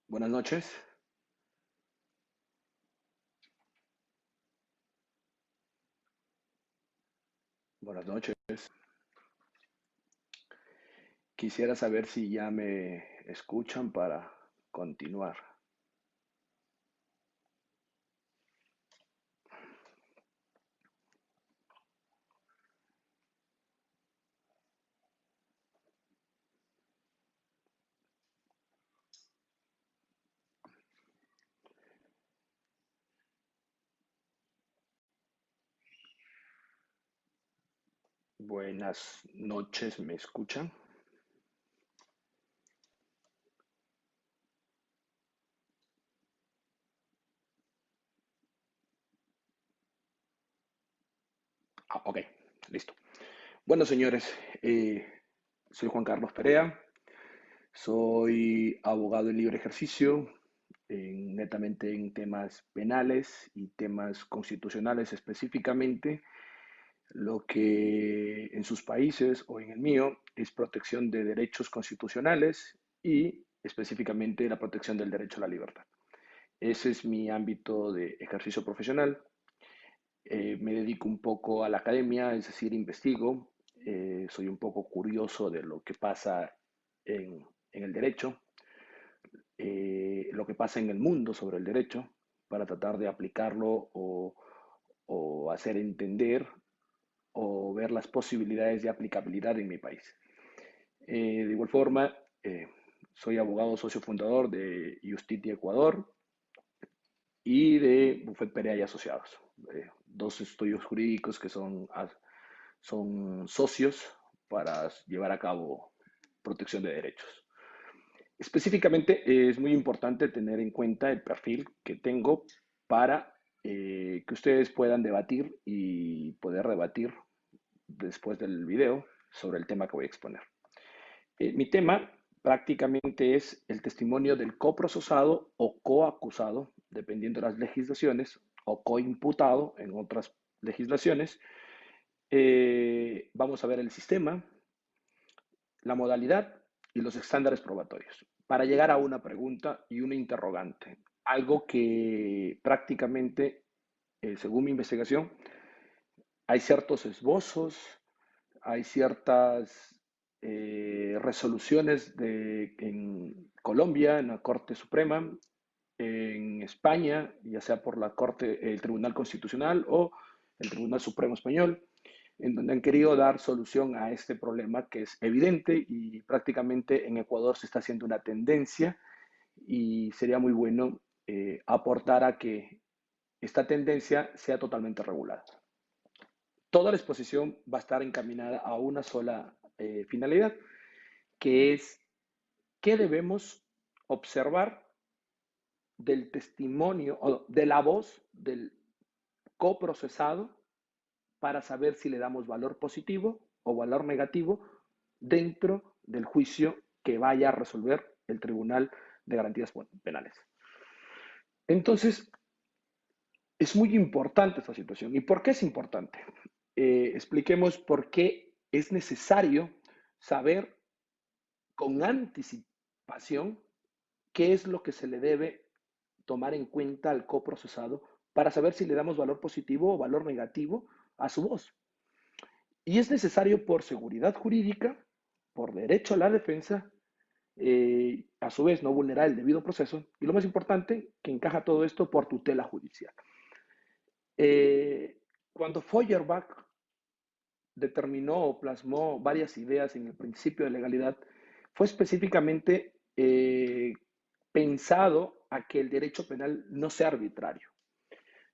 Buenas noches. Buenas noches. Quisiera saber si ya me escuchan para continuar. Buenas noches, ¿me escuchan? Ok, listo. Bueno, señores, soy Juan Carlos Perea, soy abogado en libre ejercicio, netamente en temas penales y temas constitucionales específicamente. Lo que en sus países o en el mío es protección de derechos constitucionales y específicamente la protección del derecho a la libertad. Ese es mi ámbito de ejercicio profesional. Me dedico un poco a la academia, es decir, investigo. Soy un poco curioso de lo que pasa en el derecho, lo que pasa en el mundo sobre el derecho, para tratar de aplicarlo o hacer entender o ver las posibilidades de aplicabilidad en mi país. De igual forma, soy abogado socio fundador de Justitia Ecuador y de Buffet Perea y Asociados, dos estudios jurídicos que son socios para llevar a cabo protección de derechos. Específicamente, es muy importante tener en cuenta el perfil que tengo para que ustedes puedan debatir y poder rebatir después del video sobre el tema que voy a exponer. Mi tema prácticamente es el testimonio del coprocesado o coacusado, dependiendo de las legislaciones, o coimputado en otras legislaciones. Vamos a ver el sistema, la modalidad y los estándares probatorios para llegar a una pregunta y una interrogante. Algo que prácticamente, según mi investigación, hay ciertos esbozos, hay ciertas resoluciones en Colombia, en la Corte Suprema, en España, ya sea por la Corte, el Tribunal Constitucional o el Tribunal Supremo Español, en donde han querido dar solución a este problema que es evidente y prácticamente en Ecuador se está haciendo una tendencia y sería muy bueno aportar a que esta tendencia sea totalmente regulada. Toda la exposición va a estar encaminada a una sola finalidad, que es qué debemos observar del testimonio o de la voz del coprocesado para saber si le damos valor positivo o valor negativo dentro del juicio que vaya a resolver el Tribunal de Garantías Penales. Entonces, es muy importante esta situación. ¿Y por qué es importante? Expliquemos por qué es necesario saber con anticipación qué es lo que se le debe tomar en cuenta al coprocesado para saber si le damos valor positivo o valor negativo a su voz. Y es necesario por seguridad jurídica, por derecho a la defensa, a su vez no vulnerar el debido proceso y lo más importante, que encaja todo esto por tutela judicial. Cuando Feuerbach determinó o plasmó varias ideas en el principio de legalidad, fue específicamente pensado a que el derecho penal no sea arbitrario.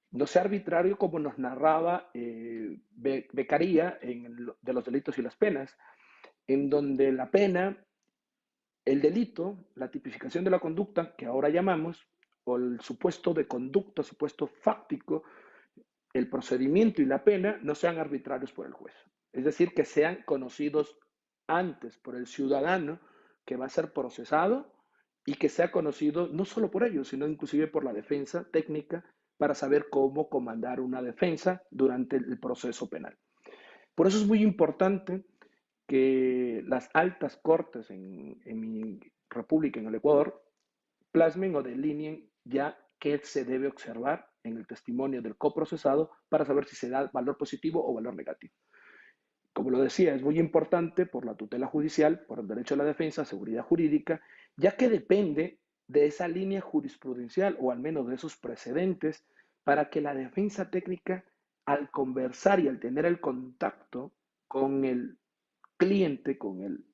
No sea arbitrario como nos narraba Beccaria de los delitos y las penas, en donde la pena, el delito, la tipificación de la conducta, que ahora llamamos, o el supuesto de conducta, supuesto fáctico, el procedimiento y la pena no sean arbitrarios por el juez. Es decir, que sean conocidos antes por el ciudadano que va a ser procesado y que sea conocido no solo por ellos, sino inclusive por la defensa técnica para saber cómo comandar una defensa durante el proceso penal. Por eso es muy importante que las altas cortes en mi república, en el Ecuador, plasmen o delineen ya qué se debe observar en el testimonio del coprocesado para saber si se da valor positivo o valor negativo. Como lo decía, es muy importante por la tutela judicial, por el derecho a la defensa, seguridad jurídica, ya que depende de esa línea jurisprudencial o al menos de esos precedentes para que la defensa técnica, al conversar y al tener el contacto con el cliente, con el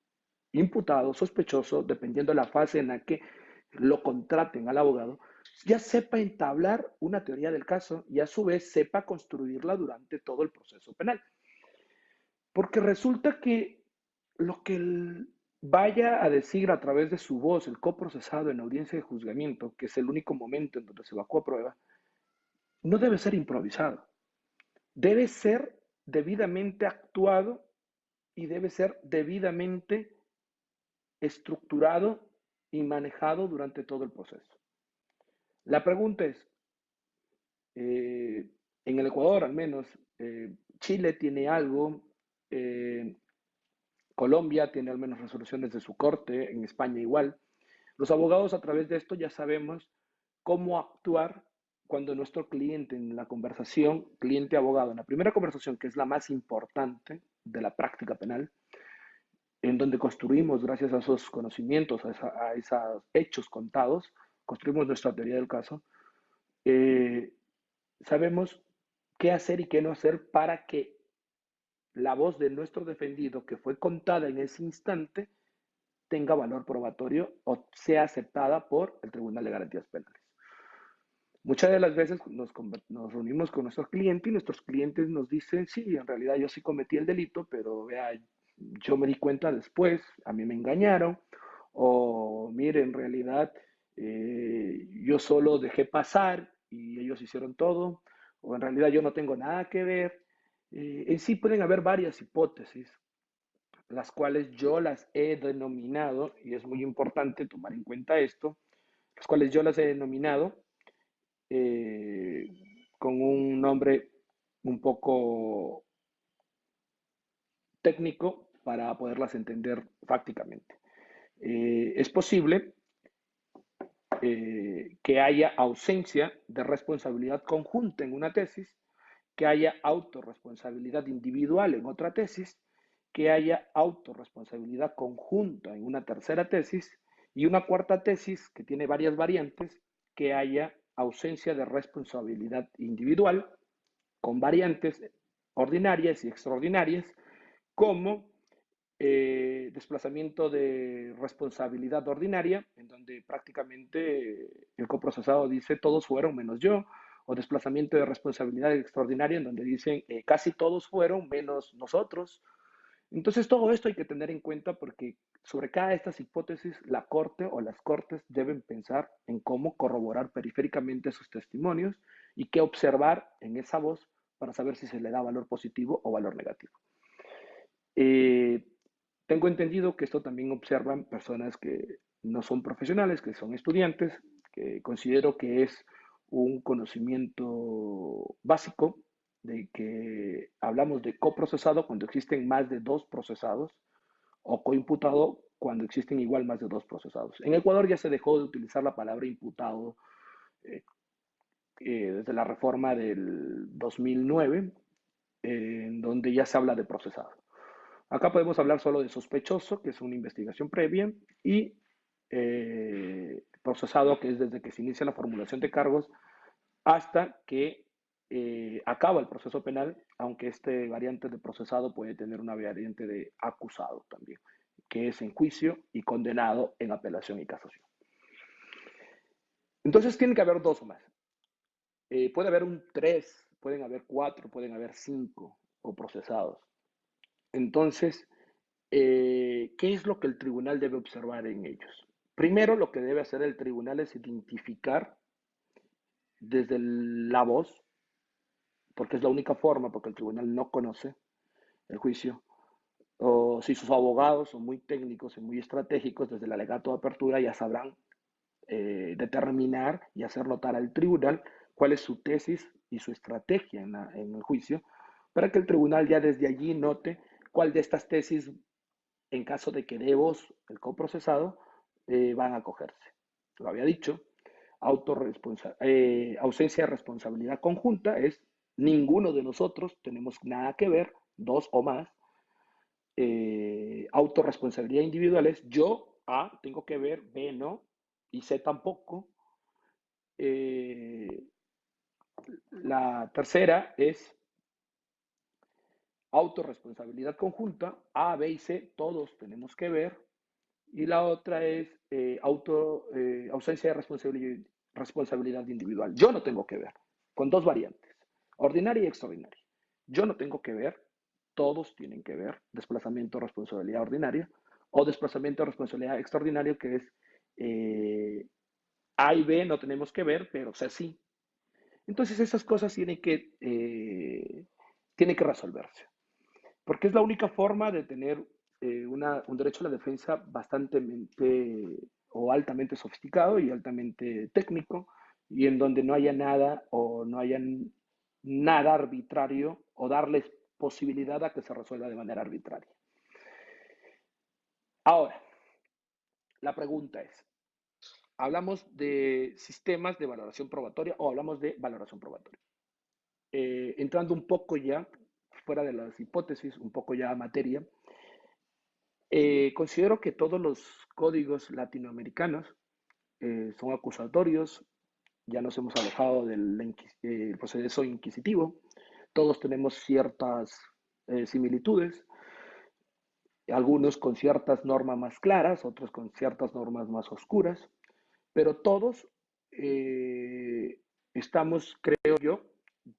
imputado, sospechoso, dependiendo de la fase en la que lo contraten al abogado, ya sepa entablar una teoría del caso y a su vez sepa construirla durante todo el proceso penal. Porque resulta que lo que vaya a decir a través de su voz el coprocesado en audiencia de juzgamiento, que es el único momento en donde se evacúa prueba, no debe ser improvisado. Debe ser debidamente actuado y debe ser debidamente estructurado y manejado durante todo el proceso. La pregunta es, en el Ecuador al menos, Chile tiene algo, eh, Colombia tiene al menos resoluciones de su corte, en España igual. Los abogados a través de esto ya sabemos cómo actuar cuando nuestro cliente en la conversación, cliente-abogado, en la primera conversación, que es la más importante de la práctica penal, en donde construimos, gracias a esos conocimientos, a esos hechos contados, construimos nuestra teoría del caso, eh, sabemos qué hacer y qué no hacer para que la voz de nuestro defendido, que fue contada en ese instante, tenga valor probatorio o sea aceptada por el Tribunal de Garantías Penales. Muchas de las veces nos reunimos con nuestros clientes y nuestros clientes nos dicen, sí, en realidad yo sí cometí el delito, pero vea, yo me di cuenta después, a mí me engañaron, o mire, en realidad yo solo dejé pasar y ellos hicieron todo, o en realidad yo no tengo nada que ver. En sí pueden haber varias hipótesis, las cuales yo las he denominado, y es muy importante tomar en cuenta esto, las cuales yo las he denominado eh, con un nombre un poco técnico para poderlas entender fácticamente. Es posible que haya ausencia de responsabilidad conjunta en una tesis, que haya autorresponsabilidad individual en otra tesis, que haya autorresponsabilidad conjunta en una tercera tesis y una cuarta tesis que tiene varias variantes, que haya ausencia de responsabilidad individual con variantes ordinarias y extraordinarias, como desplazamiento de responsabilidad ordinaria, en donde prácticamente el coprocesado dice todos fueron menos yo, o desplazamiento de responsabilidad extraordinaria, en donde dicen casi todos fueron menos nosotros. Entonces todo esto hay que tener en cuenta porque sobre cada de estas hipótesis la corte o las cortes deben pensar en cómo corroborar periféricamente sus testimonios y qué observar en esa voz para saber si se le da valor positivo o valor negativo. Eh, Tengo entendido que esto también observan personas que no son profesionales, que son estudiantes, que considero que es un conocimiento básico de que hablamos de coprocesado cuando existen más de dos procesados o coimputado cuando existen igual más de dos procesados. En Ecuador ya se dejó de utilizar la palabra imputado eh, desde la reforma del 2009, en donde ya se habla de procesado. Acá podemos hablar solo de sospechoso, que es una investigación previa, y procesado, que es desde que se inicia la formulación de cargos hasta que acaba el proceso penal, aunque este variante de procesado puede tener una variante de acusado también, que es en juicio y condenado en apelación y casación. Entonces tiene que haber dos o más. Puede haber un tres, pueden haber cuatro, pueden haber cinco coprocesados. Entonces, ¿qué es lo que el tribunal debe observar en ellos? Primero, lo que debe hacer el tribunal es identificar desde la voz, porque es la única forma, porque el tribunal no conoce el juicio, o si sus abogados son muy técnicos y muy estratégicos, desde el alegato de apertura ya sabrán determinar y hacer notar al tribunal cuál es su tesis y su estrategia en el juicio, para que el tribunal ya desde allí note cuál de estas tesis, en caso de que dé voz el coprocesado, van a acogerse. lo había dicho. Ausencia de responsabilidad conjunta es ninguno de nosotros tenemos nada que ver, dos o más. Autorresponsabilidad individual es yo, A, tengo que ver, B, no, y C tampoco. Eh, la tercera es autorresponsabilidad conjunta, A, B y C, todos tenemos que ver. Y la otra es ausencia de responsabilidad individual. Yo no tengo que ver, con dos variantes, ordinaria y extraordinaria. Yo no tengo que ver, todos tienen que ver, desplazamiento de responsabilidad ordinaria o desplazamiento de responsabilidad extraordinaria, que es A y B no tenemos que ver, pero C sí. Entonces esas cosas tienen que resolverse, porque es la única forma de tener un derecho a la defensa bastante o altamente sofisticado y altamente técnico, y en donde no haya nada o no haya nada arbitrario o darles posibilidad a que se resuelva de manera arbitraria. Ahora, la pregunta es, ¿hablamos de sistemas de valoración probatoria o hablamos de valoración probatoria? Entrando un poco ya fuera de las hipótesis, un poco ya a materia, considero que todos los códigos latinoamericanos son acusatorios, ya nos hemos alejado del proceso inquisitivo, todos tenemos ciertas similitudes, algunos con ciertas normas más claras, otros con ciertas normas más oscuras, pero todos eh, estamos, creo yo,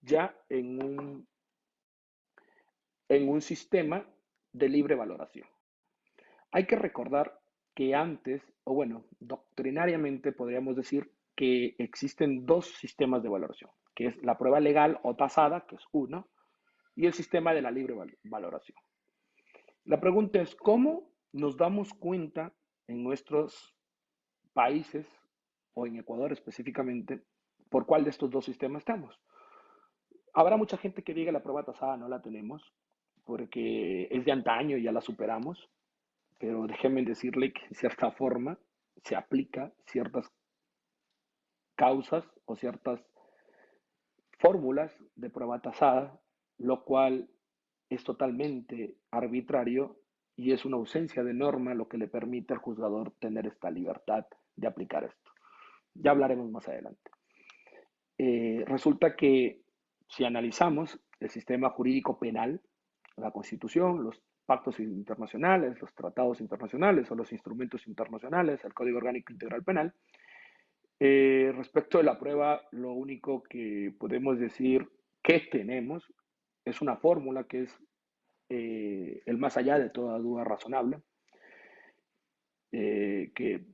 ya en un sistema de libre valoración. Hay que recordar que antes, o bueno, doctrinariamente podríamos decir que existen dos sistemas de valoración, que es la prueba legal o tasada, que es uno, y el sistema de la libre valoración. La pregunta es, ¿cómo nos damos cuenta en nuestros países, o en Ecuador específicamente, por cuál de estos dos sistemas estamos? Habrá mucha gente que diga la prueba tasada no la tenemos, porque es de antaño y ya la superamos, pero déjenme decirle que en cierta forma se aplica ciertas causas o ciertas fórmulas de prueba tasada, lo cual es totalmente arbitrario y es una ausencia de norma lo que le permite al juzgador tener esta libertad de aplicar esto. Ya hablaremos más adelante. Resulta que si analizamos el sistema jurídico penal, la Constitución, los pactos internacionales, los tratados internacionales o los instrumentos internacionales, el Código Orgánico Integral Penal, respecto de la prueba, lo único que podemos decir que tenemos es una fórmula que es el más allá de toda duda razonable, que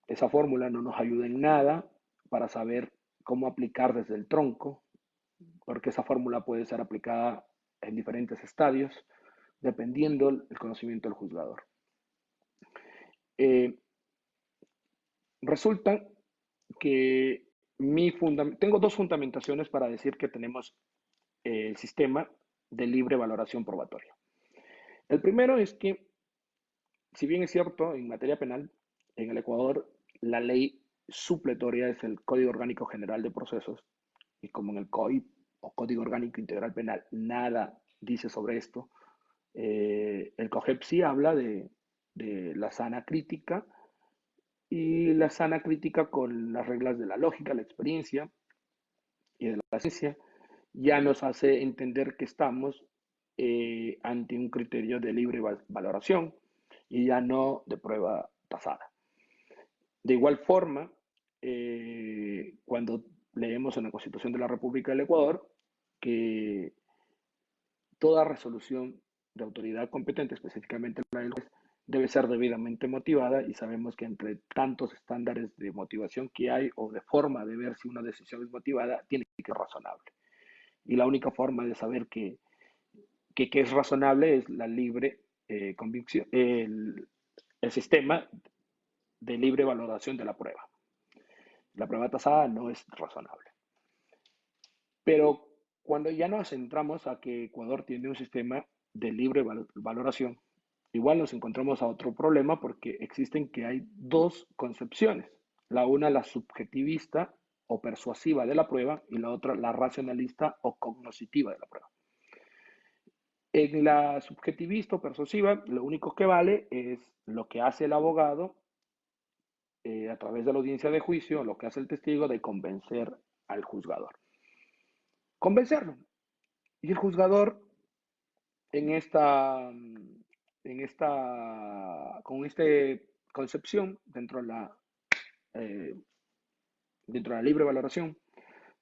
esa fórmula no nos ayuda en nada para saber cómo aplicar desde el tronco, porque esa fórmula puede ser aplicada en diferentes estadios, dependiendo el conocimiento del juzgador. Eh, Resulta que tengo dos fundamentaciones para decir que tenemos el sistema de libre valoración probatoria. El primero es que, si bien es cierto, en materia penal, en el Ecuador, la ley supletoria es el Código Orgánico General de Procesos, y como en el COI o Código Orgánico Integral Penal nada dice sobre esto, el COGEP sí habla de la sana crítica, y la sana crítica con las reglas de la lógica, la experiencia y de la ciencia ya nos hace entender que estamos ante un criterio de libre valoración y ya no de prueba tasada. De igual forma, cuando leemos en la Constitución de la República del Ecuador que toda resolución de autoridad competente, específicamente la del juez, debe ser debidamente motivada, y sabemos que entre tantos estándares de motivación que hay o de forma de ver si una decisión es motivada, tiene que ser razonable. Y la única forma de saber que es razonable es la libre convicción, el sistema de libre valoración de la prueba. La prueba tasada no es razonable. Pero cuando ya nos centramos a que Ecuador tiene un sistema de libre valoración, igual nos encontramos a otro problema, porque existen que hay dos concepciones. La una, la subjetivista o persuasiva de la prueba, y la otra, la racionalista o cognoscitiva de la prueba. En la subjetivista o persuasiva, lo único que vale es lo que hace el abogado a través de la audiencia de juicio, lo que hace el testigo de convencer al juzgador. Convencerlo. Y el juzgador en con esta concepción eh, dentro de la libre valoración,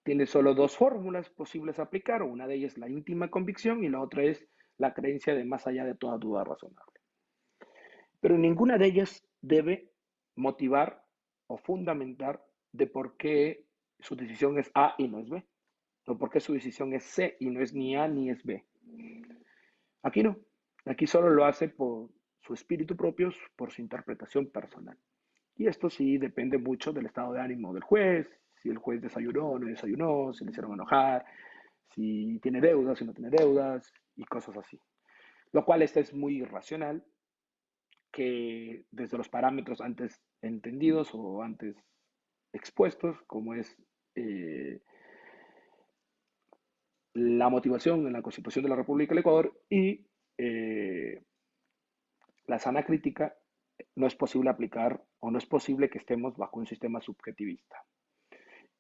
tiene solo dos fórmulas posibles a aplicar. Una de ellas es la íntima convicción y la otra es la creencia de más allá de toda duda razonable. Pero ninguna de ellas debe motivar o fundamentar de por qué su decisión es A y no es B, o por qué su decisión es C y no es ni A ni es B. Aquí no, aquí solo lo hace por su espíritu propio, por su interpretación personal. Y esto sí depende mucho del estado de ánimo del juez, si el juez desayunó o no desayunó, si le hicieron enojar, si tiene deudas, si no tiene deudas y cosas así. Lo cual este es muy irracional, que desde los parámetros antes entendidos o antes expuestos, como es la motivación en la Constitución de la República del Ecuador y la sana crítica, no es posible aplicar o no es posible que estemos bajo un sistema subjetivista.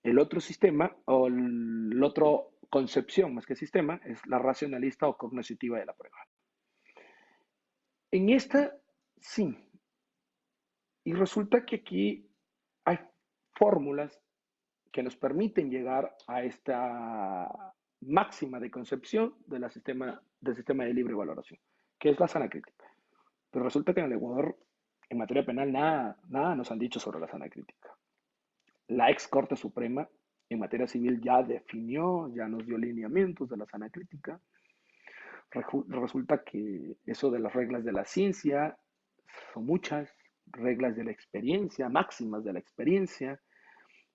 El otro sistema o el otro concepción más que sistema es la racionalista o cognoscitiva de la prueba. En esta, sí. Y resulta que aquí hay fórmulas que nos permiten llegar a esta máxima de concepción del sistema de libre valoración, que es la sana crítica. Pero resulta que en el Ecuador, en materia penal, nada nos han dicho sobre la sana crítica. La ex Corte Suprema en materia civil ya definió, ya nos dio lineamientos de la sana crítica. Resulta que eso de las reglas de la ciencia son muchas, reglas de la experiencia, máximas de la experiencia.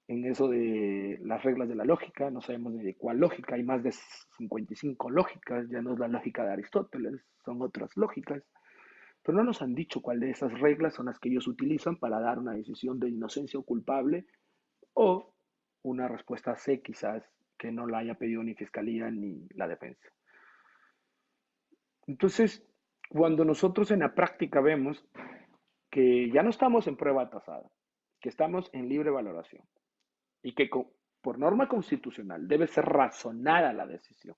En eso de las reglas de la lógica, no sabemos de cuál lógica, hay más de 55 lógicas, ya no es la lógica de Aristóteles, son otras lógicas, pero no nos han dicho cuál de esas reglas son las que ellos utilizan para dar una decisión de inocencia o culpable o una respuesta C quizás que no la haya pedido ni fiscalía ni la defensa. Entonces, cuando nosotros en la práctica vemos que ya no estamos en prueba tasada, que estamos en libre valoración y que por norma constitucional debe ser razonada la decisión,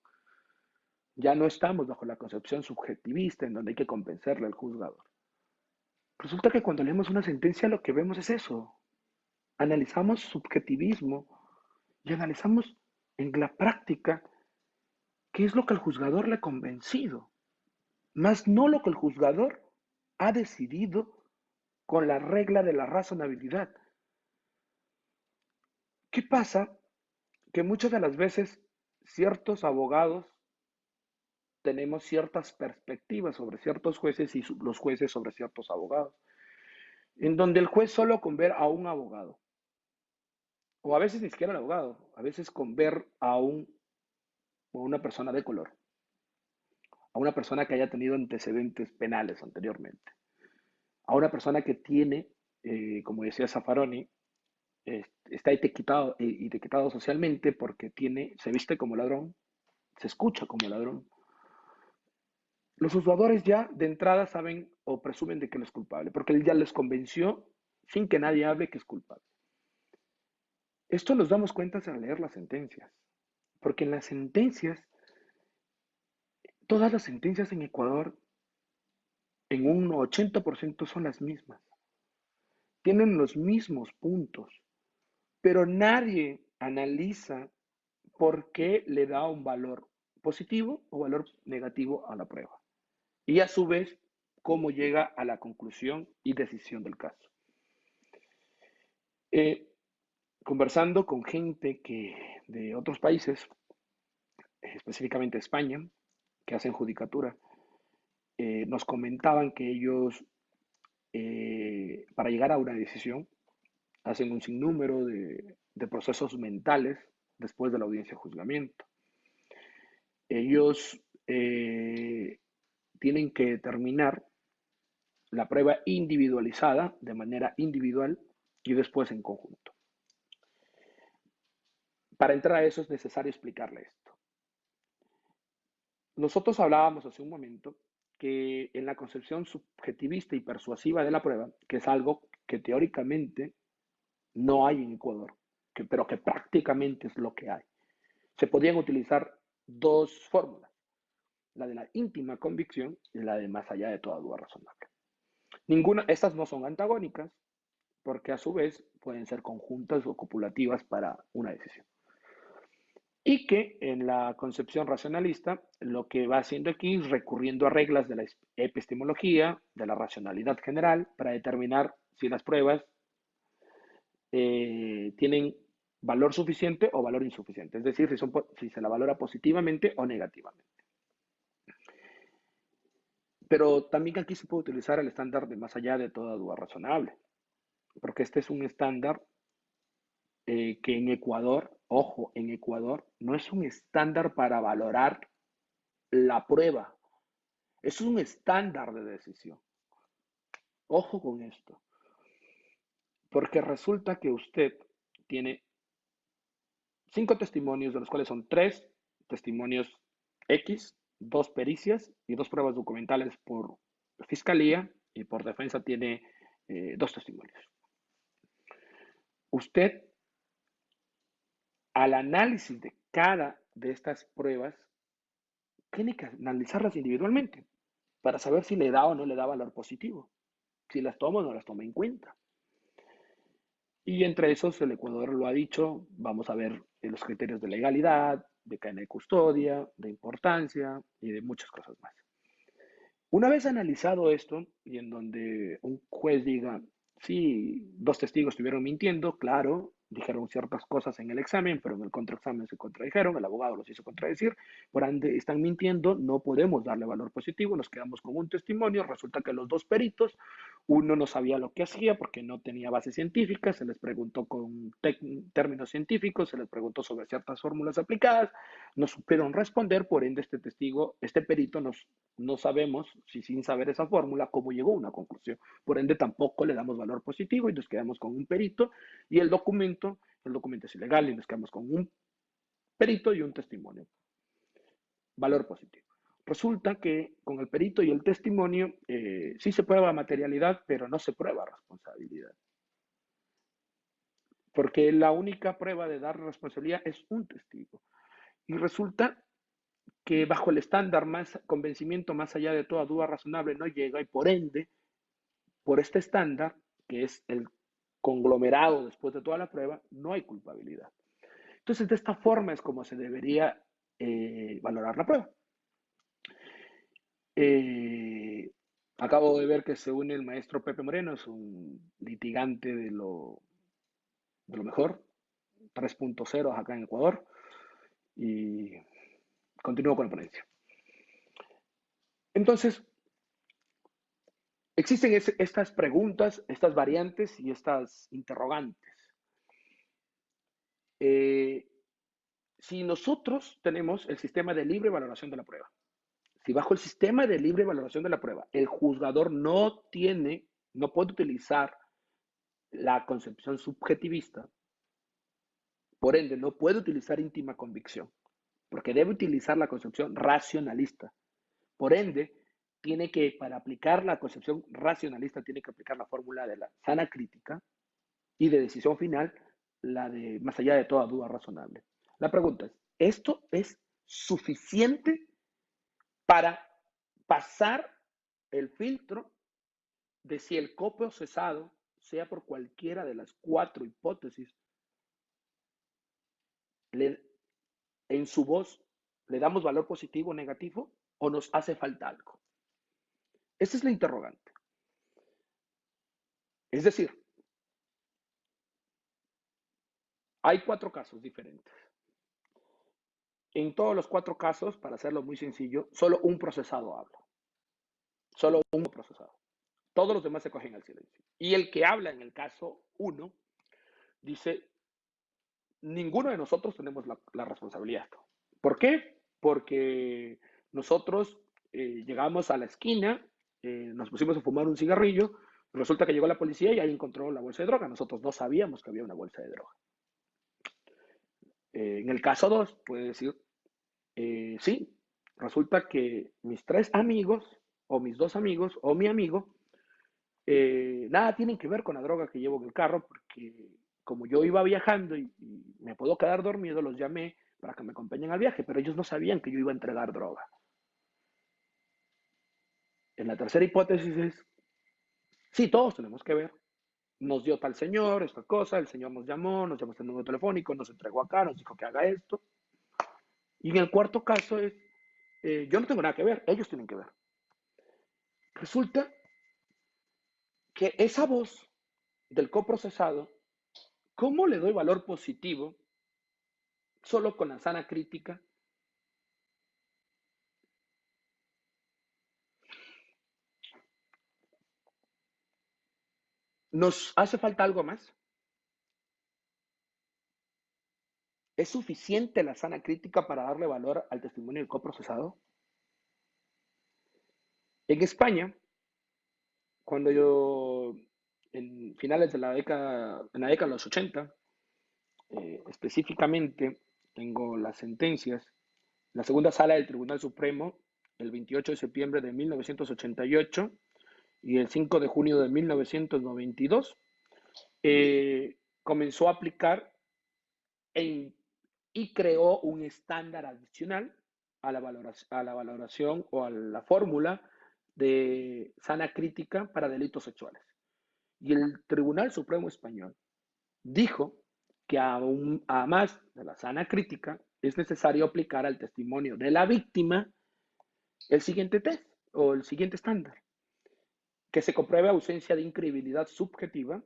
ya no estamos bajo la concepción subjetivista en donde hay que convencerle al juzgador. Resulta que cuando leemos una sentencia lo que vemos es eso. Analizamos subjetivismo y analizamos en la práctica qué es lo que el juzgador le ha convencido, más no lo que el juzgador ha decidido con la regla de la razonabilidad. ¿Qué pasa? Que muchas de las veces ciertos abogados tenemos ciertas perspectivas sobre ciertos jueces y los jueces sobre ciertos abogados, en donde el juez solo con ver a un abogado, o a veces ni siquiera al abogado, a veces con ver a una persona de color, a una persona que haya tenido antecedentes penales anteriormente, a una persona que tiene, como decía Zaffaroni, está etiquetado socialmente porque se viste como ladrón, se escucha como ladrón. Los juzgadores ya de entrada saben o presumen de que él es culpable, porque él ya les convenció sin que nadie hable que es culpable. Esto nos damos cuenta al leer las sentencias, porque en las sentencias, todas las sentencias en Ecuador, en un 80% son las mismas, tienen los mismos puntos, pero nadie analiza por qué le da un valor positivo o valor negativo a la prueba. Y a su vez, cómo llega a la conclusión y decisión del caso. Eh, Conversando con gente de otros países, específicamente España, que hacen judicatura, nos comentaban que ellos, para llegar a una decisión, hacen un sinnúmero de procesos mentales después de la audiencia de juzgamiento. Ellos tienen que determinar la prueba individualizada, de manera individual, y después en conjunto. Para entrar a eso es necesario explicarle esto. Nosotros hablábamos hace un momento que en la concepción subjetivista y persuasiva de la prueba, que es algo que teóricamente no hay en Ecuador, pero que prácticamente es lo que hay, se podían utilizar dos fórmulas, la de la íntima convicción y la de más allá de toda duda razonable. Estas no son antagónicas, porque a su vez pueden ser conjuntas o copulativas para una decisión. Y que en la concepción racionalista lo que va haciendo aquí es recurriendo a reglas de la epistemología, de la racionalidad general, para determinar si las pruebas tienen valor suficiente o valor insuficiente, es decir, si se la valora positivamente o negativamente. Pero también aquí se puede utilizar el estándar de más allá de toda duda razonable, porque este es un estándar que en Ecuador, ojo, en Ecuador no es un estándar para valorar la prueba, es un estándar de decisión. Ojo con esto, porque resulta que usted tiene 5 testimonios, de los cuales son 3 testimonios X, 2 pericias y 2 pruebas documentales por fiscalía, y por defensa tiene 2 testimonios. Usted, al análisis de cada de estas pruebas, tiene que analizarlas individualmente para saber si le da o no le da valor positivo, si las toma o no las toma en cuenta. Y entre esos, el Ecuador lo ha dicho, vamos a ver los criterios de legalidad, de cadena de custodia, de importancia y de muchas cosas más. Una vez analizado esto, y en donde un juez diga, sí, 2 testigos estuvieron mintiendo, claro, dijeron ciertas cosas en el examen, pero en el contraexamen se contradijeron, el abogado los hizo contradecir, por ende están mintiendo, no podemos darle valor positivo, nos quedamos con un testimonio, resulta que los 2 peritos, uno no sabía lo que hacía porque no tenía base científica, se les preguntó con términos científicos, se les preguntó sobre ciertas fórmulas aplicadas, no supieron responder, por ende este testigo, este perito no sabemos si sin saber esa fórmula cómo llegó a una conclusión. Por ende tampoco le damos valor positivo y nos quedamos con un perito y el documento es ilegal y nos quedamos con un perito y un testimonio. Valor positivo. Resulta que con el perito y el testimonio sí se prueba materialidad, pero no se prueba responsabilidad. Porque la única prueba de dar responsabilidad es un testigo. Y resulta que bajo el estándar más convencimiento más allá de toda duda razonable no llega y por ende, por este estándar, que es el conglomerado después de toda la prueba, no hay culpabilidad. Entonces, de esta forma es como se debería valorar la prueba. Eh, Acabo de ver que se une el maestro Pepe Moreno, es un litigante de lo mejor, 3.0 acá en Ecuador, y continúo con la ponencia. Entonces, existen estas preguntas, estas variantes y estas interrogantes. Eh, si nosotros tenemos el sistema de libre valoración de la prueba, si bajo el sistema de libre valoración de la prueba el juzgador no puede utilizar la concepción subjetivista, por ende no puede utilizar íntima convicción, porque debe utilizar la concepción racionalista. Por ende, para aplicar la concepción racionalista, tiene que aplicar la fórmula de la sana crítica y de decisión final, la de más allá de toda duda razonable. La pregunta es, ¿esto es suficiente para pasar el filtro de si el coprocesado, sea por cualquiera de las 4 hipótesis, le, en su voz le damos valor positivo o negativo o nos hace falta algo? Esa es la interrogante. Es decir, hay 4 casos diferentes. En todos los 4 casos, para hacerlo muy sencillo, solo un procesado habla. Solo un procesado. Todos los demás se cogen al silencio. Y el que habla en el caso 1 dice, ninguno de nosotros tenemos la responsabilidad. ¿Por qué? Porque nosotros llegamos a la esquina, nos pusimos a fumar un cigarrillo Resulta que llegó la policía y ahí encontró la bolsa de droga. Nosotros no sabíamos que había una bolsa de droga. En el caso 2, puede decir, sí, resulta que mis tres amigos, o mis dos amigos, o mi amigo, nada tienen que ver con la droga que llevo en el carro, porque como yo iba viajando y me puedo quedar dormido, los llamé para que me acompañen al viaje, pero ellos no sabían que yo iba a entregar droga. En la tercera hipótesis es, sí, todos tenemos que ver. Nos dio tal señor, esta cosa, el señor nos llamó este número telefónico, nos entregó acá, nos dijo que haga esto. Y en el cuarto caso es, yo no tengo nada que ver, ellos tienen que ver. Resulta que esa voz del coprocesado, ¿cómo le doy valor positivo solo con la sana crítica? ¿Nos hace falta algo más? ¿Es suficiente la sana crítica para darle valor al testimonio del coprocesado? En España, cuando yo, en finales de en la década de los 80, específicamente, tengo las sentencias, la segunda sala del Tribunal Supremo, el 28 de septiembre de 1988 y el 5 de junio de 1992, comenzó a aplicar en, y creó un estándar adicional a la valoración o a la fórmula de sana crítica para delitos sexuales. Y el Tribunal Supremo Español dijo que aún, a más de la sana crítica es necesario aplicar al testimonio de la víctima el siguiente test o el siguiente estándar, que se compruebe ausencia de increíbilidad subjetiva,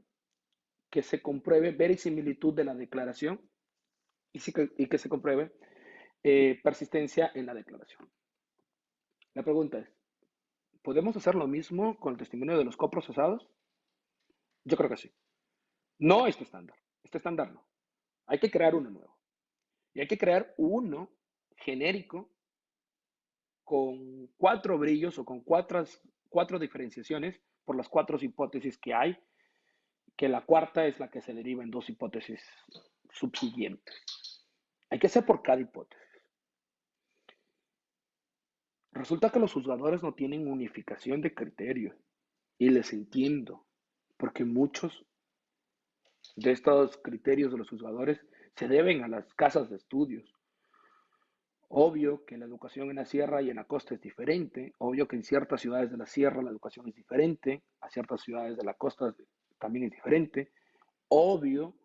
que se compruebe verisimilitud de la declaración y que se compruebe persistencia en la declaración. La pregunta es, ¿podemos hacer lo mismo con el testimonio de los coprocesados? Yo creo que sí. No este estándar no. Hay que crear uno nuevo. Y hay que crear uno genérico con cuatro brillos o con cuatro diferenciaciones por las cuatro hipótesis que hay, que la cuarta es la que se deriva en dos hipótesis subsiguientes. Hay que hacer por cada hipótesis. Resulta que los juzgadores no tienen unificación de criterio y les entiendo, porque muchos de estos criterios de los juzgadores se deben a las casas de estudios. Obvio que la educación en la sierra y en la costa es diferente, obvio que en ciertas ciudades de la sierra la educación es diferente, a ciertas ciudades de la costa también es diferente, obvio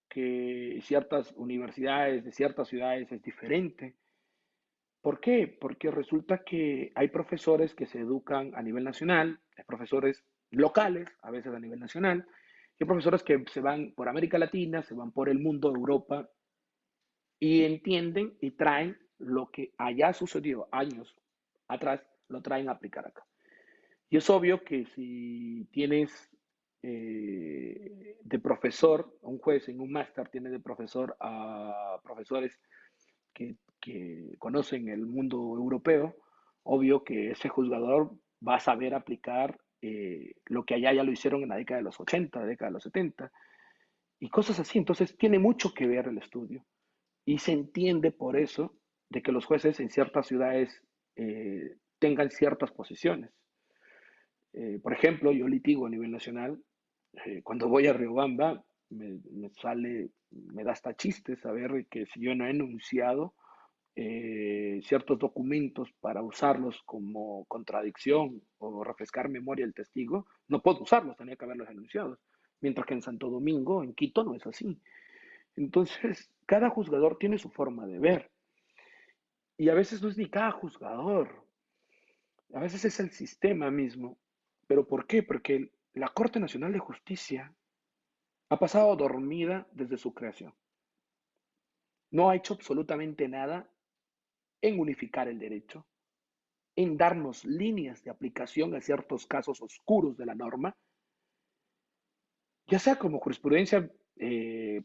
que ciertas universidades de ciertas ciudades es diferente. ¿Por qué? Porque resulta que hay profesores que se educan a nivel nacional, hay profesores locales, a veces a nivel nacional, y hay profesores que se van por América Latina, se van por el mundo, Europa, y entienden y traen lo que allá sucedió años atrás, lo traen a aplicar acá. Y es obvio que si tienes de profesor, un juez en un máster tiene de profesor a profesores que conocen el mundo europeo, obvio que ese juzgador va a saber aplicar lo que allá ya lo hicieron en la década de los 80, la década de los 70, y cosas así. Entonces tiene mucho que ver el estudio. Y se entiende por eso de que los jueces en ciertas ciudades tengan ciertas posiciones. Por ejemplo, yo litigo a nivel nacional. Cuando voy a Riobamba, me da hasta chiste saber que si yo no he enunciado ciertos documentos para usarlos como contradicción o refrescar memoria del testigo, no puedo usarlos, tenía que haberlos enunciado. Mientras que en Santo Domingo, en Quito, no es así. Entonces, cada juzgador tiene su forma de ver. Y a veces no es ni cada juzgador, a veces es el sistema mismo. ¿Pero por qué? Porque la Corte Nacional de Justicia ha pasado dormida desde su creación. No ha hecho absolutamente nada en unificar el derecho, en darnos líneas de aplicación a ciertos casos oscuros de la norma, ya sea como jurisprudencia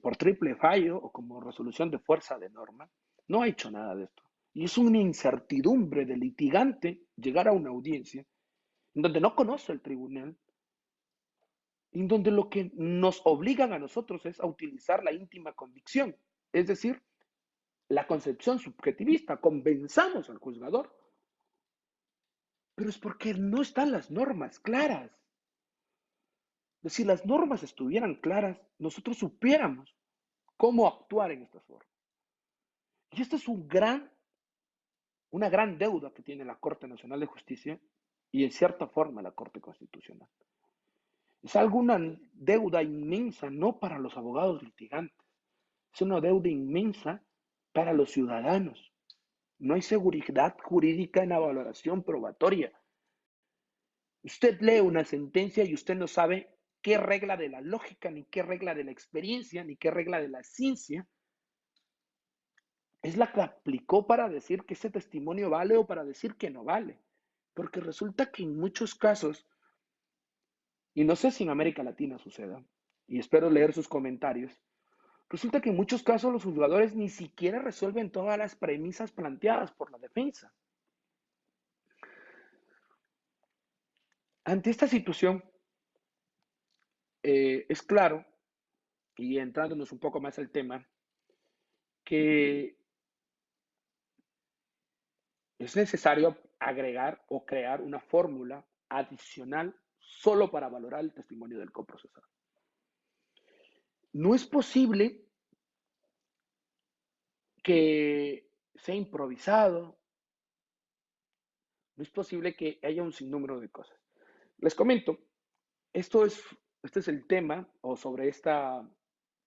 por triple fallo o como resolución de fuerza de norma. No ha hecho nada de esto. Y es una incertidumbre de litigante llegar a una audiencia en donde no conoce el tribunal, en donde lo que nos obligan a nosotros es a utilizar la íntima convicción, es decir, la concepción subjetivista, convenzamos al juzgador, pero es porque no están las normas claras. Si las normas estuvieran claras, nosotros supiéramos cómo actuar en estas formas. Y esta es una gran deuda que tiene la Corte Nacional de Justicia y en cierta forma la Corte Constitucional. Es alguna deuda inmensa no para los abogados litigantes, es una deuda inmensa para los ciudadanos. No hay seguridad jurídica en la valoración probatoria. Usted lee una sentencia y usted no sabe qué regla de la lógica, ni qué regla de la experiencia, ni qué regla de la ciencia es la que aplicó para decir que ese testimonio vale o para decir que no vale. Porque resulta que en muchos casos, y no sé si en América Latina suceda, y espero leer sus comentarios, resulta que en muchos casos los juzgadores ni siquiera resuelven todas las premisas planteadas por la defensa. Ante esta situación, es claro, y entrándonos un poco más al tema, que es necesario agregar o crear una fórmula adicional solo para valorar el testimonio del coprocesado. No es posible que sea improvisado, no es posible que haya un sinnúmero de cosas. Les comento, esto es, este es el tema, o sobre este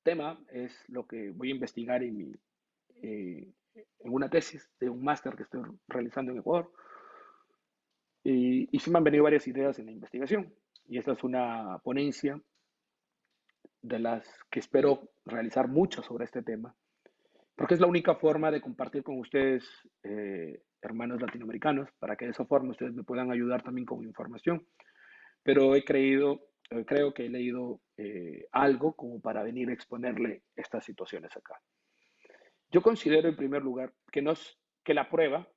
tema es lo que voy a investigar en una tesis de un máster que estoy realizando en Ecuador. Y sí me han venido varias ideas en la investigación. Y esta es una ponencia de las que espero realizar muchas sobre este tema, porque es la única forma de compartir con ustedes, hermanos latinoamericanos, para que de esa forma ustedes me puedan ayudar también con información. Pero creo que he leído algo como para venir a exponerle estas situaciones acá. Yo considero en primer lugar que la prueba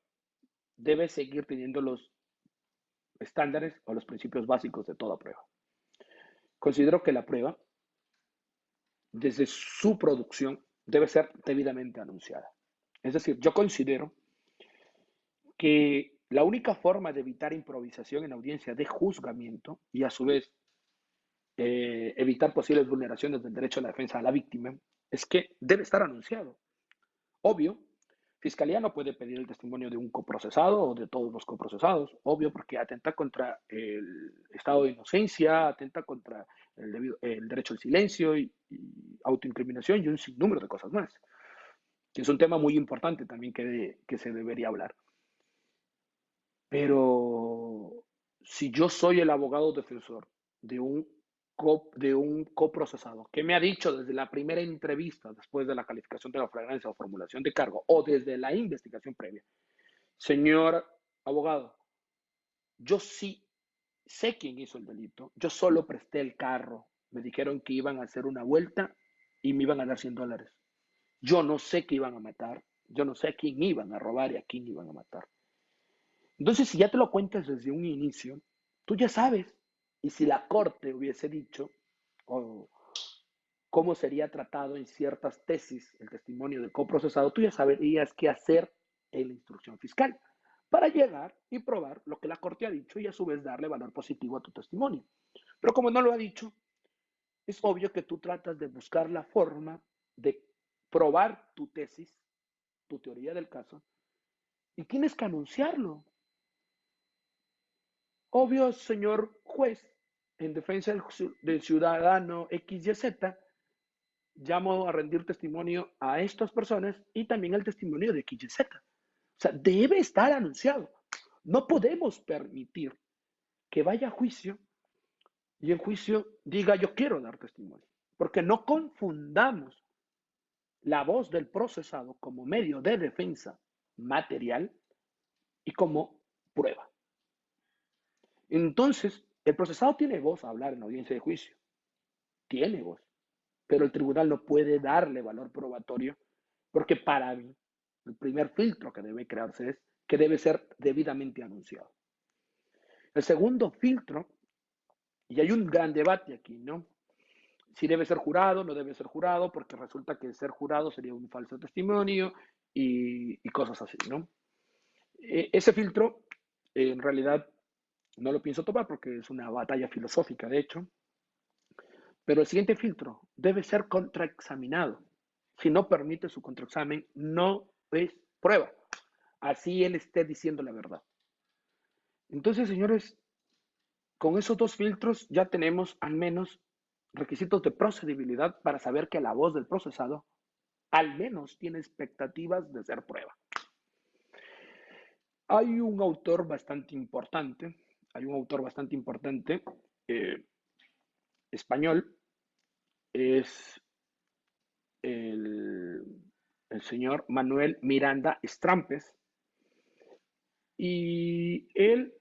debe seguir teniendo los estándares o los principios básicos de toda prueba. Considero que la prueba, desde su producción, debe ser debidamente anunciada. Es decir, yo considero que la única forma de evitar improvisación en audiencia de juzgamiento y a su vez evitar posibles vulneraciones del derecho a la defensa a la víctima es que debe estar anunciado. Obvio, Fiscalía no puede pedir el testimonio de un coprocesado o de todos los coprocesados, obvio, porque atenta contra el estado de inocencia, atenta contra el derecho al silencio y autoincriminación y un sinnúmero de cosas más, que es un tema muy importante también que se debería hablar. Pero si yo soy el abogado defensor de de un coprocesado que me ha dicho desde la primera entrevista, después de la calificación de la flagrancia o formulación de cargo, o desde la investigación previa, señor abogado, yo sí sé quién hizo el delito, yo solo presté el carro, me dijeron que iban a hacer una vuelta y me iban a dar $100. Yo no sé qué iban a matar, yo no sé a quién iban a robar y a quién iban a matar. Entonces, si ya te lo cuentas desde un inicio, tú ya sabes. Y si la corte hubiese dicho, o cómo sería tratado en ciertas tesis el testimonio del coprocesado, tú ya sabrías qué hacer en la instrucción fiscal para llegar y probar lo que la corte ha dicho y a su vez darle valor positivo a tu testimonio. Pero como no lo ha dicho, es obvio que tú tratas de buscar la forma de probar tu tesis, tu teoría del caso, y tienes que anunciarlo. Obvio, señor juez, en defensa del ciudadano XYZ, llamo a rendir testimonio a estas personas y también el testimonio de XYZ. O sea, debe estar anunciado. No podemos permitir que vaya a juicio y en juicio diga yo quiero dar testimonio, porque no confundamos la voz del procesado como medio de defensa material y como prueba. Entonces, el procesado tiene voz a hablar en audiencia de juicio, tiene voz, pero el tribunal no puede darle valor probatorio porque para mí el primer filtro que debe crearse es que debe ser debidamente anunciado. El segundo filtro Y hay un gran debate aquí, ¿no? Si debe ser jurado, no debe ser jurado, porque resulta que ser jurado sería un falso testimonio y cosas así, ¿no? Ese filtro, en realidad, no lo pienso tomar porque es una batalla filosófica, de hecho, pero el siguiente filtro debe ser contraexaminado. Si no permite su contraexamen, no es prueba. Así él esté diciendo la verdad. Entonces, señores, con esos dos filtros ya tenemos al menos requisitos de procedibilidad para saber que la voz del procesado al menos tiene expectativas de ser prueba. Hay un autor bastante importante, hay un autor bastante importante eh, español, es el, el señor Manuel Miranda Strampes, y él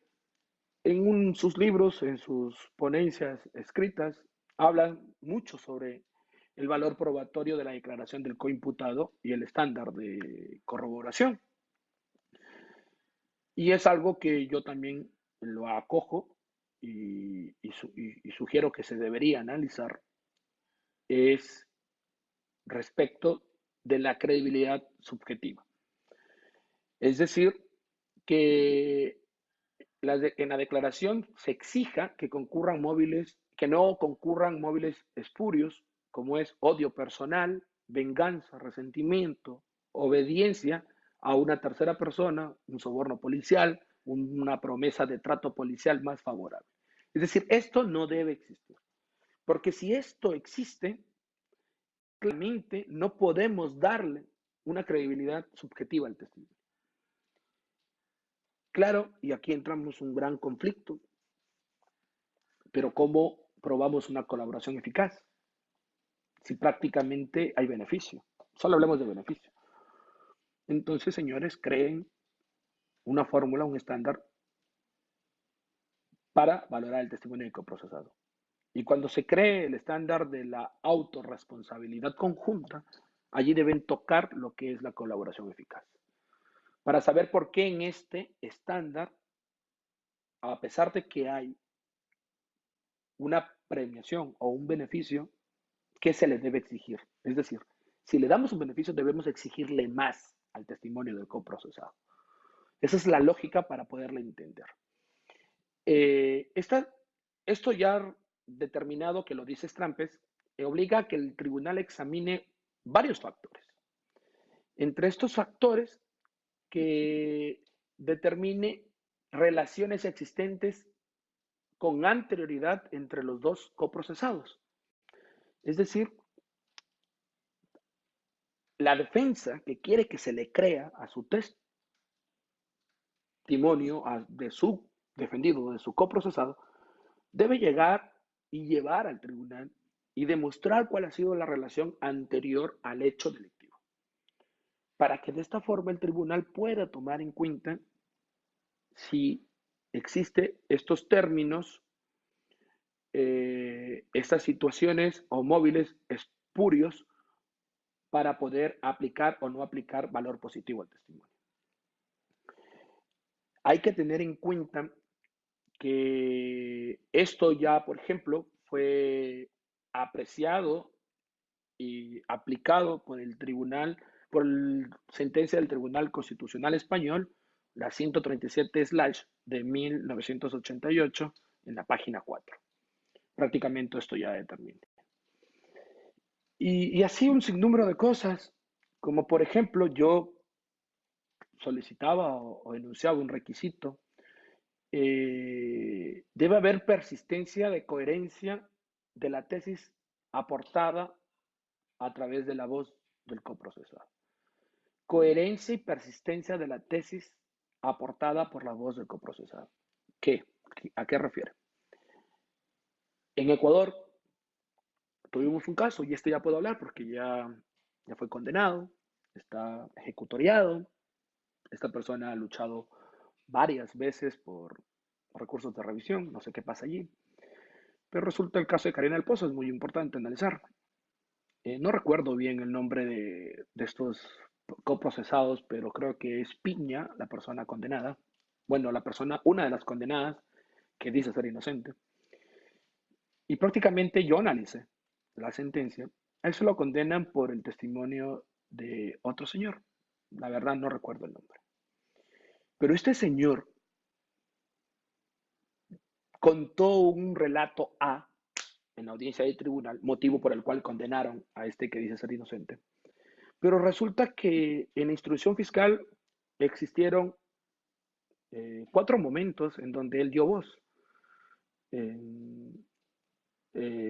sus libros, en sus ponencias escritas, habla mucho sobre el valor probatorio de la declaración del coimputado y el estándar de corroboración. Y es algo que yo también lo acojo y sugiero que se debería analizar, es respecto de la credibilidad subjetiva. Es decir, que en la declaración se exija que concurran móviles, que no concurran móviles espurios, como es odio personal, venganza, resentimiento, obediencia a una tercera persona, un soborno policial, una promesa de trato policial más favorable. Es decir, esto no debe existir, porque si esto existe, claramente no podemos darle una credibilidad subjetiva al testimonio. Claro, y aquí entramos en un gran conflicto, pero ¿cómo probamos una colaboración eficaz? Si prácticamente hay beneficio. Solo hablemos de beneficio. Entonces, señores, creen una fórmula, un estándar para valorar el testimonio de coprocesado. Y cuando se cree el estándar de la autorresponsabilidad conjunta, allí deben tocar lo que es la colaboración eficaz. Para saber por qué en este estándar, a pesar de que hay una premiación o un beneficio, ¿qué se le debe exigir? Es decir, si le damos un beneficio, debemos exigirle más al testimonio del coprocesado. Esa es la lógica para poderle entender. Eh, esta, Esto ya determinado, que lo dice Strampes, obliga a que el tribunal examine varios factores. Entre estos factores, que determine relaciones existentes con anterioridad entre los dos coprocesados. Es decir, la defensa que quiere que se le crea a su testimonio de su defendido, de su coprocesado, debe llegar y llevar al tribunal y demostrar cuál ha sido la relación anterior al hecho delictivo, para que de esta forma el tribunal pueda tomar en cuenta si existe estos términos, estas situaciones o móviles espurios para poder aplicar o no aplicar valor positivo al testimonio. Hay que tener en cuenta que esto ya, por ejemplo, fue apreciado y aplicado por el tribunal, por la sentencia del Tribunal Constitucional Español, la 137/ de 1988, en la página 4. Prácticamente esto ya determina. Y así un sinnúmero de cosas, como por ejemplo yo solicitaba o enunciaba un requisito, debe haber persistencia de coherencia de la tesis aportada a través de la voz del coprocesado. Coherencia y persistencia de la tesis aportada por la voz del coprocesado. ¿Qué? ¿A qué refiere? En Ecuador tuvimos un caso, y este ya puedo hablar porque ya fue condenado, está ejecutoriado. Esta persona ha luchado varias veces por recursos de revisión, no sé qué pasa allí. Pero resulta el caso de Karina del Pozo, es muy importante analizar. No recuerdo bien el nombre de estos coprocesados, pero creo que es Piña, la persona condenada. Bueno, una de las condenadas, que dice ser inocente. Y prácticamente yo analicé la sentencia. A él se lo condenan por el testimonio de otro señor. La verdad no recuerdo el nombre. Pero este señor contó un relato A en la audiencia del tribunal, motivo por el cual condenaron a este que dice ser inocente. Pero resulta que en la instrucción fiscal existieron 4 momentos en donde él dio voz. Eh,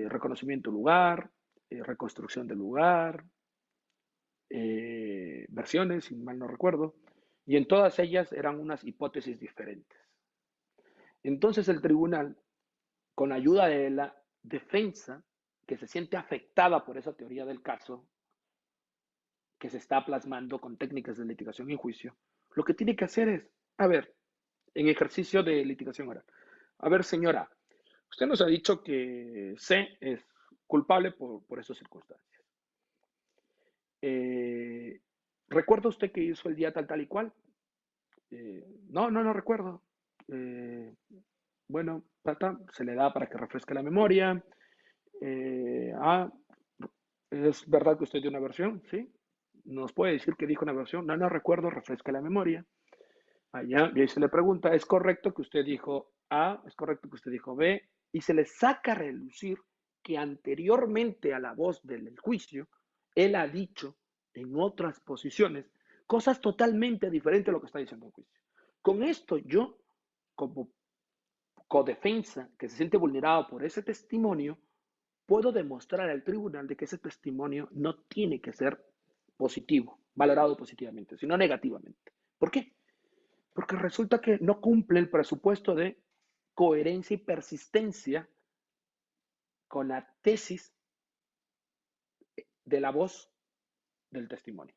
reconocimiento del lugar, reconstrucción del lugar, versiones, si mal no recuerdo, y en todas ellas eran unas hipótesis diferentes. Entonces el tribunal, con ayuda de la defensa, que se siente afectada por esa teoría del caso, que se está plasmando con técnicas de litigación y juicio, lo que tiene que hacer es, a ver, en ejercicio de litigación oral, a ver, señora, usted nos ha dicho que C es culpable por esas circunstancias. Eh, ¿Recuerda usted que hizo el día tal, tal y cual? No recuerdo. Eh, bueno, se le da para que refresque la memoria. Eh, ah, ¿Es verdad que usted dio una versión? ¿Sí? ¿Nos puede decir que dijo una versión? No recuerdo, refresque la memoria. Allá, y ahí se le pregunta, ¿es correcto que usted dijo A? ¿Es correcto que usted dijo B? Y se le saca a relucir que anteriormente a la voz del juicio, él ha dicho en otras posiciones cosas totalmente diferentes a lo que está diciendo el juicio. Con esto yo, como codefensa que se siente vulnerado por ese testimonio, puedo demostrar al tribunal de que ese testimonio no tiene que ser positivo, valorado positivamente, sino negativamente. ¿Por qué? Porque resulta que no cumple el presupuesto de coherencia y persistencia con la tesis de la voz del testimonio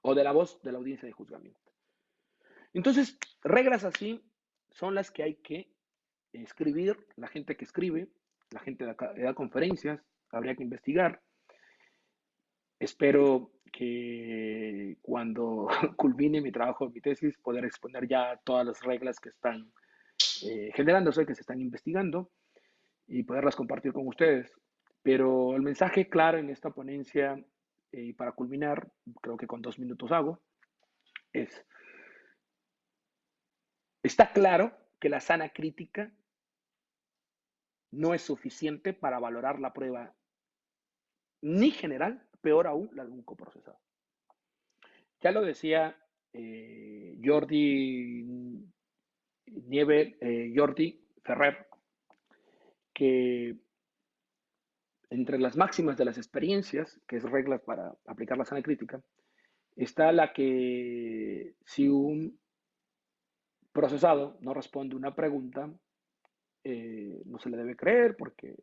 o de la voz de la audiencia de juzgamiento. Entonces, reglas así son las que hay que escribir, la gente que escribe, la gente que da conferencias, habría que investigar. Espero que cuando culmine mi trabajo, mi tesis, poder exponer ya todas las reglas que están generándose, que se están investigando y poderlas compartir con ustedes. Pero el mensaje claro en esta ponencia, y para culminar, creo que con 2 minutos hago, es, está claro que la sana crítica no es suficiente para valorar la prueba ni general, peor aún la de un coprocesado. Ya lo decía Jordi Jordi Ferrer, que entre las máximas de las experiencias, que es reglas para aplicar la sana crítica, está la que si un procesado no responde una pregunta, no se le debe creer porque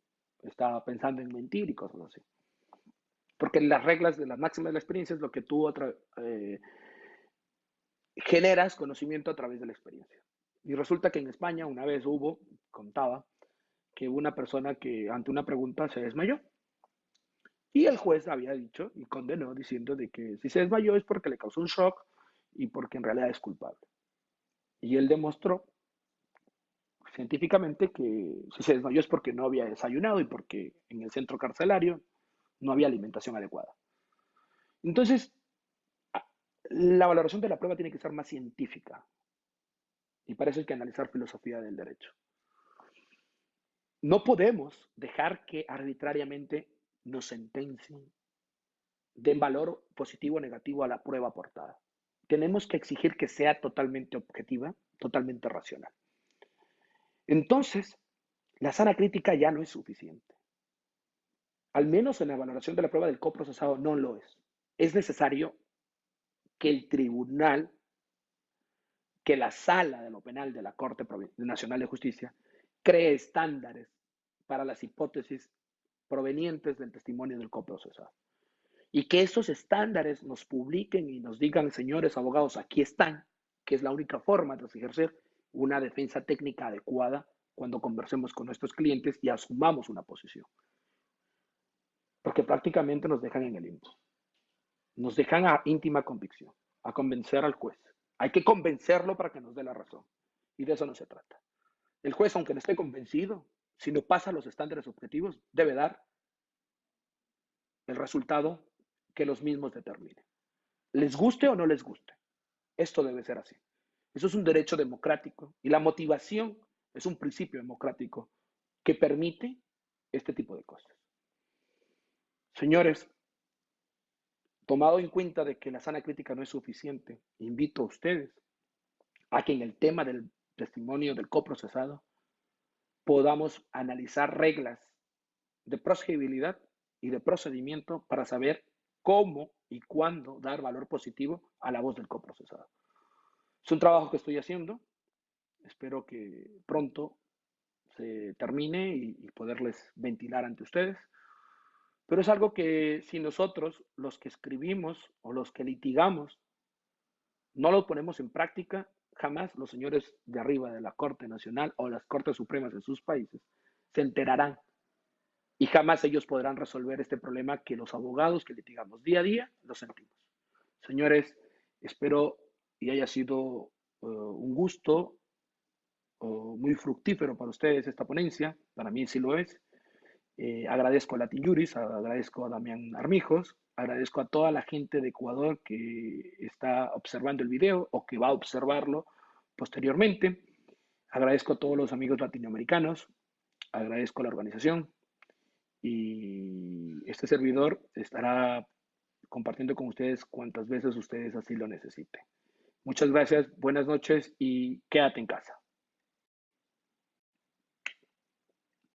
está pensando en mentir y cosas así. Porque las reglas de las máximas de la experiencia es lo que tú generas conocimiento a través de la experiencia. Y resulta que en España una vez contaba, que una persona que ante una pregunta se desmayó. Y el juez había dicho y condenó diciendo de que si se desmayó es porque le causó un shock y porque en realidad es culpable. Y él demostró científicamente que si se desmayó es porque no había desayunado y porque en el centro carcelario no había alimentación adecuada. Entonces, la valoración de la prueba tiene que ser más científica y para eso hay que analizar filosofía del derecho. No podemos dejar que arbitrariamente nos sentencien, den valor positivo o negativo a la prueba aportada. Tenemos que exigir que sea totalmente objetiva, totalmente racional. Entonces, la sana crítica ya no es suficiente. Al menos en la valoración de la prueba del coprocesado no lo es. Es necesario que el tribunal, que la sala de lo penal de la Corte Nacional de Justicia cree estándares para las hipótesis provenientes del testimonio del coprocesado. Y que esos estándares nos publiquen y nos digan, señores abogados, aquí están, que es la única forma de ejercer una defensa técnica adecuada cuando conversemos con nuestros clientes y asumamos una posición. Porque prácticamente nos dejan en el limbo. Nos dejan a íntima convicción, a convencer al juez. Hay que convencerlo para que nos dé la razón. Y de eso no se trata. El juez, aunque no esté convencido, si no pasa los estándares objetivos, debe dar el resultado que los mismos determinen. Les guste o no les guste, esto debe ser así. Eso es un derecho democrático y la motivación es un principio democrático que permite este tipo de cosas. Señores, tomado en cuenta de que la sana crítica no es suficiente, invito a ustedes a que en el tema del testimonio del coprocesado podamos analizar reglas de procedibilidad y de procedimiento para saber cómo y cuándo dar valor positivo a la voz del coprocesado. Es un trabajo que estoy haciendo, espero que pronto se termine y poderles ventilar ante ustedes, pero es algo que si nosotros, los que escribimos o los que litigamos, no lo ponemos en práctica, jamás los señores de arriba de la Corte Nacional o las Cortes Supremas de sus países se enterarán y jamás ellos podrán resolver este problema que los abogados que litigamos día a día lo sentimos. Señores, espero y haya sido un gusto muy fructífero para ustedes esta ponencia, para mí sí lo es. Agradezco a Latin Juris, agradezco a Damián Armijos, agradezco a toda la gente de Ecuador que está observando el video o que va a observarlo posteriormente. Agradezco a todos los amigos latinoamericanos, agradezco a la organización y este servidor estará compartiendo con ustedes cuantas veces ustedes así lo necesiten. Muchas gracias, buenas noches y quédate en casa.